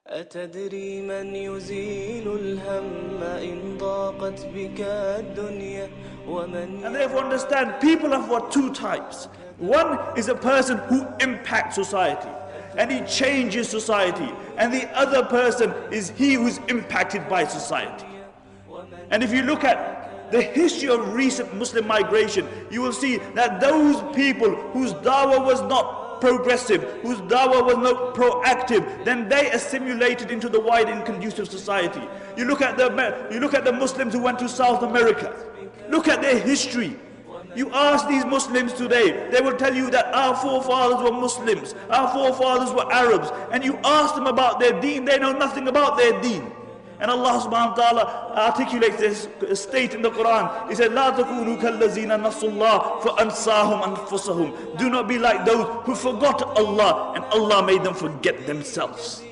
أتدري من يزيل الهم إن ضاقت بك الدنيا ومن. And therefore understand, people have what? Two types. One is a person who impacts society and he changes society, and the other person is he who is impacted by society. And if you look at the history of recent Muslim migration, you will see that those people whose dawah was not progressive, whose dawah was not proactive, then they assimilated into the wide and conducive society. You look at the Muslims who went to South America. Look at their history. You ask these Muslims today, they will tell you that our forefathers were Muslims, our forefathers were Arabs, and you ask them about their deen, they know nothing about their deen. And Allah subhanahu wa ta'ala articulates this state in the Qur'an. He said, لا تكونوا كالذين نسوا الله فأنساهم أنفسهم. Do not be like those who forgot Allah and Allah made them forget themselves.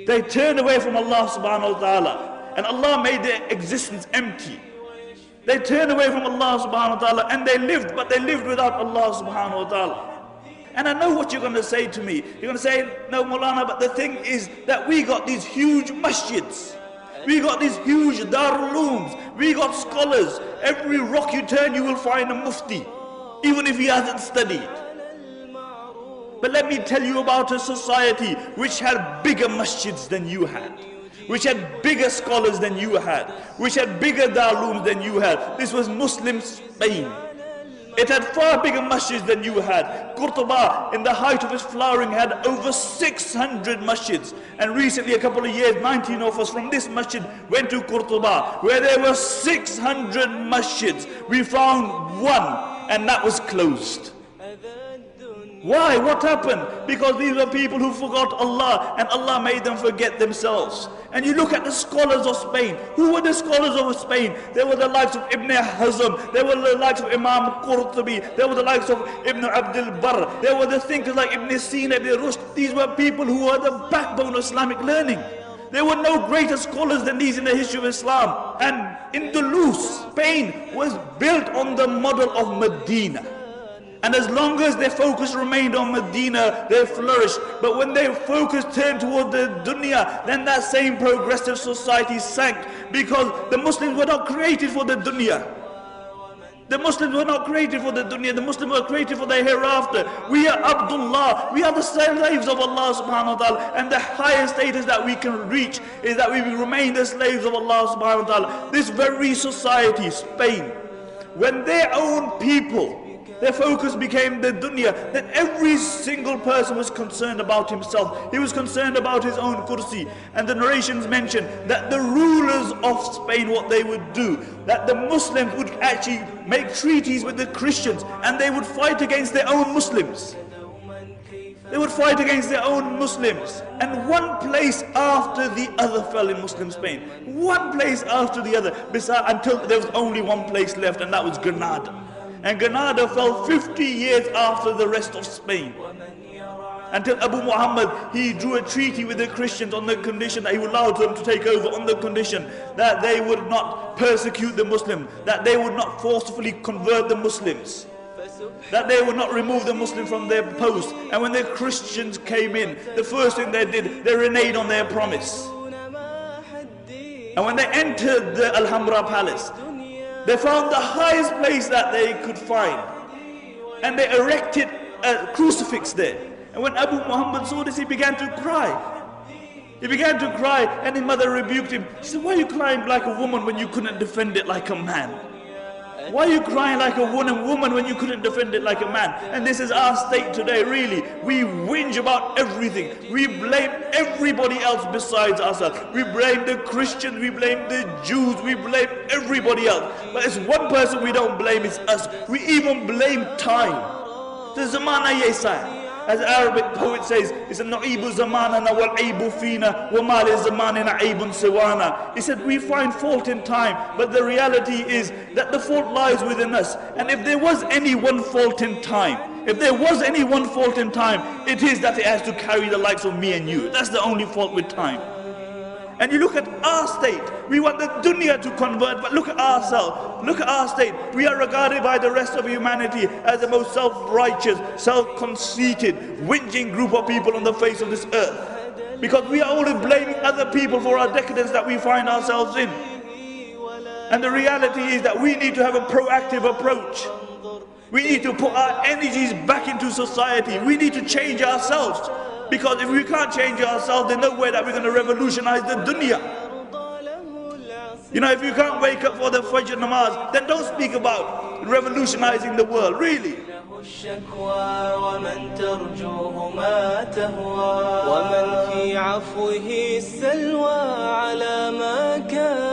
They turned away from Allah subhanahu wa ta'ala and Allah made their existence empty. They turned away from Allah subhanahu wa ta'ala and they lived, but they lived without Allah subhanahu wa ta'ala. And I know what you're going to say to me. You're going to say, no Maulana, but the thing is that we got these huge masjids. We got these huge darulooms. We got scholars. Every rock you turn, you will find a mufti, even if he hasn't studied. But let me tell you about a society which had bigger masjids than you had, which had bigger scholars than you had, which had bigger darulooms than you had. This was Muslim Spain. It had far bigger masjids than you had. Qur'an, in the height of its flowering, had over 600 masjids. And recently, a couple of years, 19 of us from this masjid went to Qur'an, where there were 600 masjids. We found one, and that was closed. Why? What happened? Because these were people who forgot Allah, and Allah made them forget themselves. And you look at the scholars of Spain. Who were the scholars of Spain? There were the likes of Ibn Hazm, there were the likes of Imam Qurtubi, there were the likes of Ibn Abdul Barr, there were the thinkers like Ibn Sina, Ibn Rushd. These were people who were the backbone of Islamic learning. There were no greater scholars than these in the history of Islam. And Andalus, Spain, was built on the model of Medina. And as long as their focus remained on Medina, they flourished. But when their focus turned toward the dunya, then that same progressive society sank. Because the Muslims were not created for the dunya. The Muslims were not created for the dunya. The Muslims were created for the hereafter. We are Abdullah. We are the slaves of Allah subhanahu wa ta'ala. And the highest status that we can reach is that we remain the slaves of Allah subhanahu wa ta'ala. This very society, Spain, when their own people, their focus became the dunya, then every single person was concerned about himself. He was concerned about his own kursi. And the narrations mention that the rulers of Spain, what they would do, that the Muslims would actually make treaties with the Christians and they would fight against their own Muslims. They would fight against their own Muslims. And one place after the other fell in Muslim Spain. One place after the other, until there was only one place left, and that was Granada. And Granada fell 50 years after the rest of Spain. Until Abu Muhammad, he drew a treaty with the Christians on the condition that he would allow them to take over, on the condition that they would not persecute the Muslims, that they would not forcefully convert the Muslims, that they would not remove the Muslims from their post. And when the Christians came in, the first thing they did, they reneged on their promise. And when they entered the Alhambra Palace, they found the highest place that they could find, and they erected a crucifix there. And when Abu Muhammad saw this, he began to cry. He began to cry, and his mother rebuked him. She said, why are you crying like a woman when you couldn't defend it like a man? Why are you crying like a woman when you couldn't defend it like a man? And this is our state today, really. We whinge about everything. We blame everybody else besides ourselves. We blame the Christians, we blame the Jews, we blame everybody else. But it's one person we don't blame, it's us. We even blame time. The zamana yesa. As the Arabic poet says, it's a na'ibu zamanana wal aibu fina wa ma li zamanina aibun siwana. He said, we find fault in time, but the reality is that the fault lies within us. And if there was any one fault in time, it is that it has to carry the likes of me and you. That's the only fault with time. And you look at our state, we want the dunya to convert, but look at ourselves, look at our state. We are regarded by the rest of humanity as the most self-righteous, self-conceited, whinging group of people on the face of this earth. Because we are always blaming other people for our decadence that we find ourselves in. And the reality is that we need to have a proactive approach. We need to put our energies back into society. We need to change ourselves. Because if we can't change ourselves, there's no way that we're going to revolutionize the dunya. You know, if you can't wake up for the Fajr namaz, then don't speak about revolutionizing the world, really. الشكوى ومن ترجوه ما تهوى ومن في عفوه السلوى على ما كان